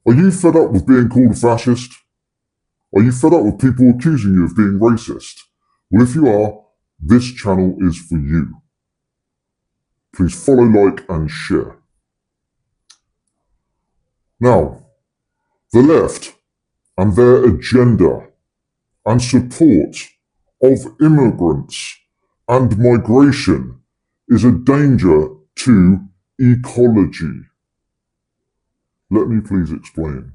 Are you fed up with being called a fascist? Are you fed up with people accusing you of being racist? Well, if you are, this channel is for you. Please follow, like, and share. Now, the left and their agenda and support of immigrants and migration is a danger to ecology. Let me please explain.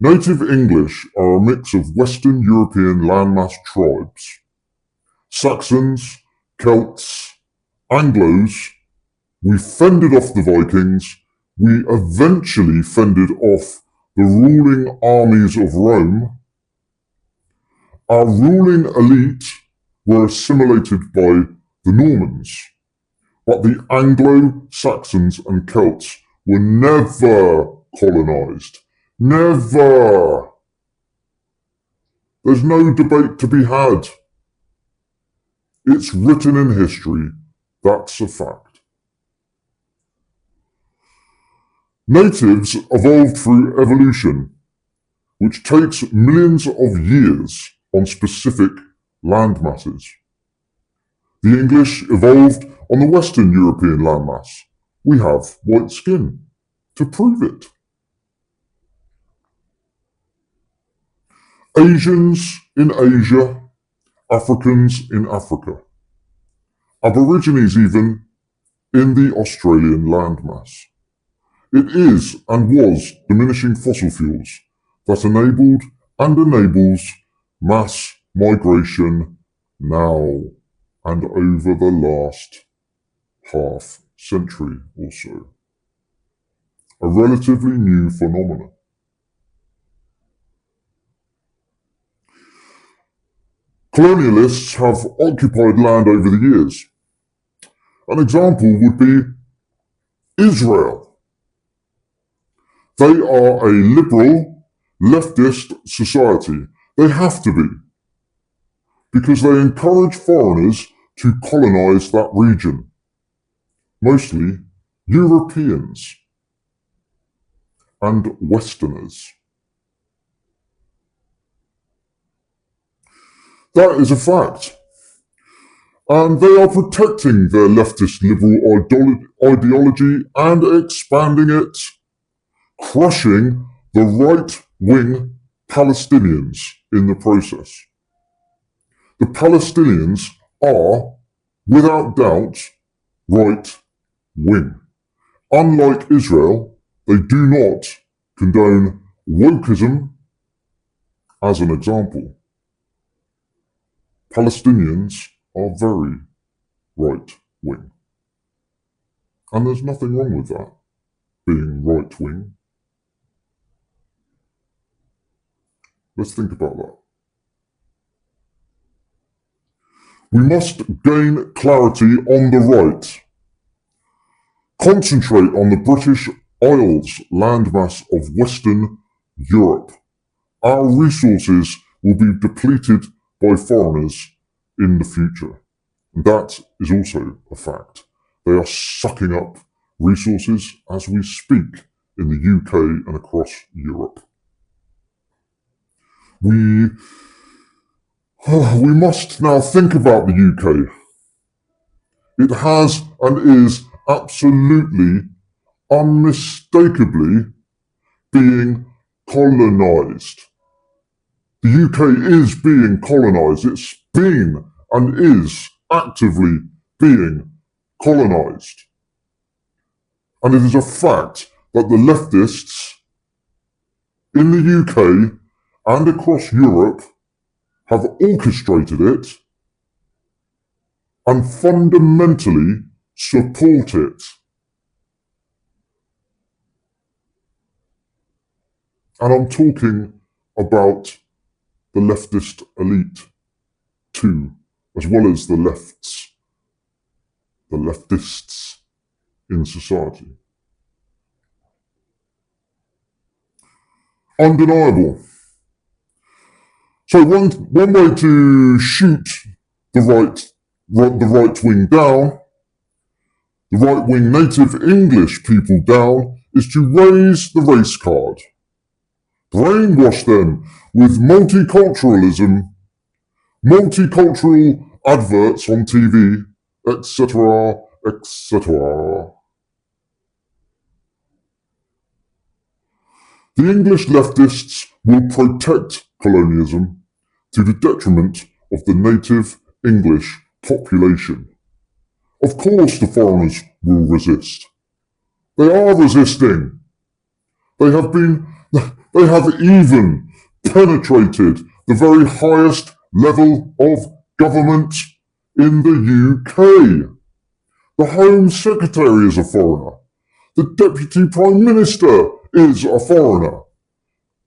Native English are a mix of Western European landmass tribes. Saxons, Celts, Anglos. We fended off the Vikings. We eventually fended off the ruling armies of Rome. Our ruling elite were assimilated by the Normans, but the Anglo-Saxons and Celts were never colonized. Never. There's no debate to be had. It's written in history. That's a fact. Natives evolved through evolution, which takes millions of years on specific land masses. The English evolved on the Western European landmass. We have white skin to prove it. Asians in Asia, Africans in Africa, Aborigines even in the Australian landmass. It is and was diminishing fossil fuels that enabled and enables mass migration now and over the last half century or so. A relatively new phenomenon. Colonialists have occupied land over the years. An example would be Israel. They are a liberal, leftist society. They have to be, because they encourage foreigners to colonize that region, mostly Europeans and Westerners. That is a fact. And they are protecting their leftist liberal ideology and expanding it, crushing the right-wing Palestinians in the process. The Palestinians are, without doubt, right-wing. Unlike Israel, they do not condone wokeism as an example. Palestinians are very right-wing. And there's nothing wrong with that, being right-wing. Let's think about that. We must gain clarity on the right. Concentrate on the British Isles landmass of Western Europe. Our resources will be depleted by foreigners in the future. And that is also a fact. They are sucking up resources as we speak in the UK and across Europe. We must now think about the UK. It has and is absolutely, unmistakably being colonised. The UK is being colonised. It's been and is actively being colonised. And it is a fact that the leftists in the UK and across Europe have orchestrated it and fundamentally support it. And I'm talking about the leftist elite too, as well as the leftists in society. Undeniable. So one way to shoot the right wing down, the right wing native English people down, is to raise the race card, brainwash them with multiculturalism, multicultural adverts on TV, etc., etc. The English leftists will protect colonialism to the detriment of the native English population. Of course the foreigners will resist. They are resisting. They have even penetrated the very highest level of government in the UK. The Home Secretary is a foreigner. The Deputy Prime Minister is a foreigner.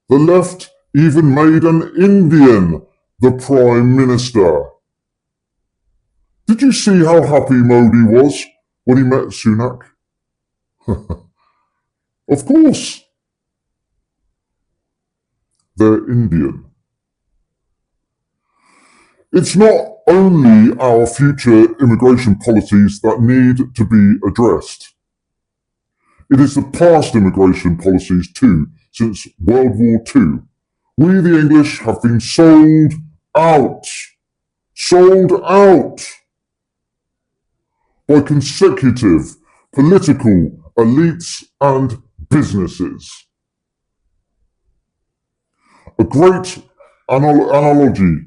The left even made an Indian the Prime Minister. Did you see how happy Modi was when he met Sunak? Of course, they're Indian. It's not only our future immigration policies that need to be addressed. It is the past immigration policies too, since World War II. We, the English, have been sold out by consecutive political elites and businesses. A great analogy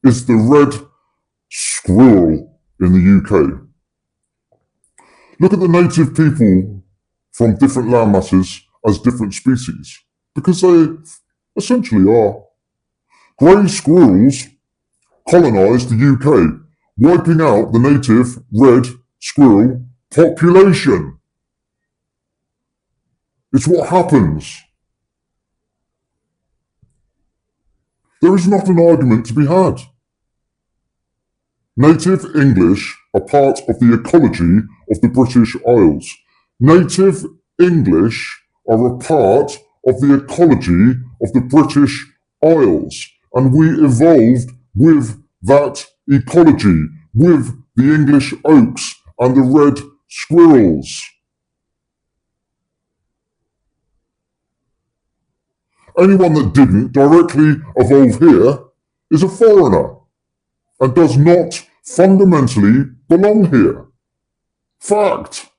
is the red squirrel in the UK. Look at the native people from different land masses as different species, because they essentially are. Grey squirrels colonised the UK, wiping out the native red squirrel population. It's what happens. There is not an argument to be had. Native English are part of the ecology of the British Isles. Native English are a part of the ecology of the British Isles, and we evolved with that ecology, with the English oaks and the red squirrels. Anyone that didn't directly evolve here is a foreigner and does not fundamentally belong here. Fact.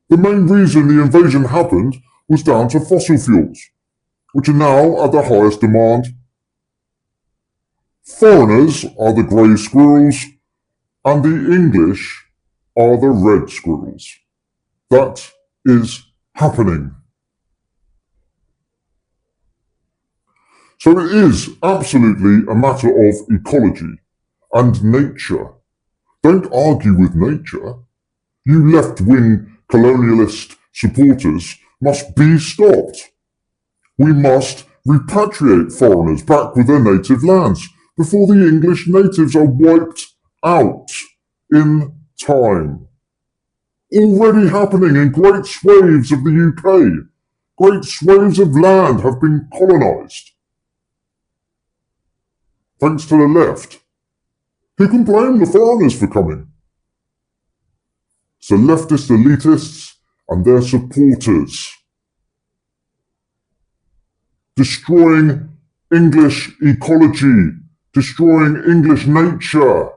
The main reason the invasion happened was down to fossil fuels, which are now at the highest demand. Foreigners are the grey squirrels, and the English are the red squirrels. That is happening. So it is absolutely a matter of ecology and nature. Don't argue with nature. You left-wing colonialist supporters must be stopped. We must repatriate foreigners back with their native lands before the English natives are wiped out in time. Already happening in great swathes of the UK. Great swathes of land have been colonised. Thanks to the left. Who can blame the foreigners for coming? It's the leftist elitists and their supporters. Destroying English ecology, destroying English nature.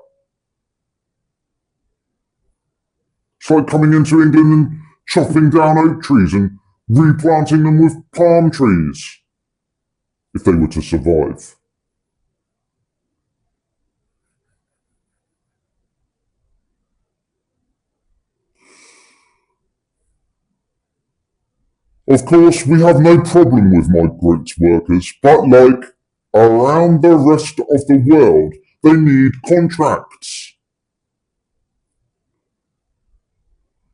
It's like coming into England and chopping down oak trees and replanting them with palm trees, if they were to survive. Of course, we have no problem with migrant workers, but like around the rest of the world, they need contracts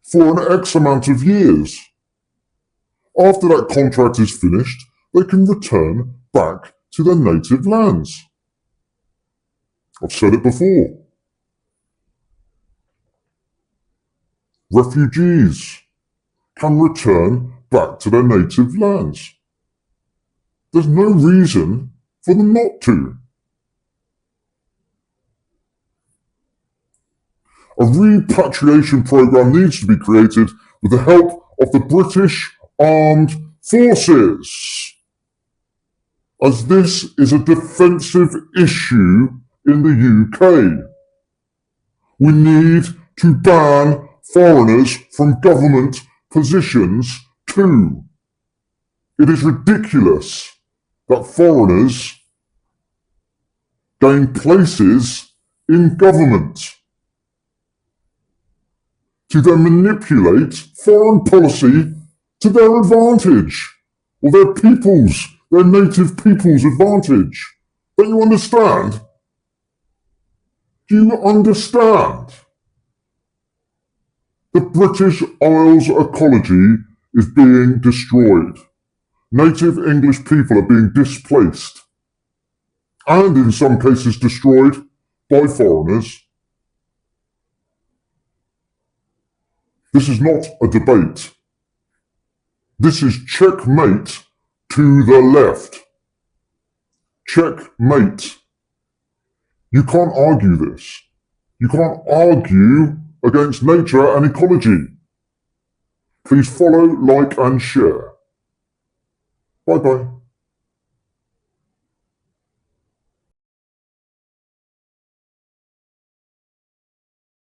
for an X amount of years. After that contract is finished, they can return back to their native lands. I've said it before. Refugees can return back to their native lands. There's no reason for them not to. A repatriation program needs to be created with the help of the British Armed Forces, as this is a defensive issue in the UK. We need to ban foreigners from government positions too. It is ridiculous that foreigners gain places in government to then manipulate foreign policy to their advantage, or their people's, their native people's advantage. Don't you understand? Do you understand? The British Isles ecology is being destroyed. Native English people are being displaced, and in some cases destroyed by foreigners. This is not a debate. This is checkmate to the left. Checkmate. You can't argue this. You can't argue against nature and ecology. Please follow, like, and share. Bye-bye.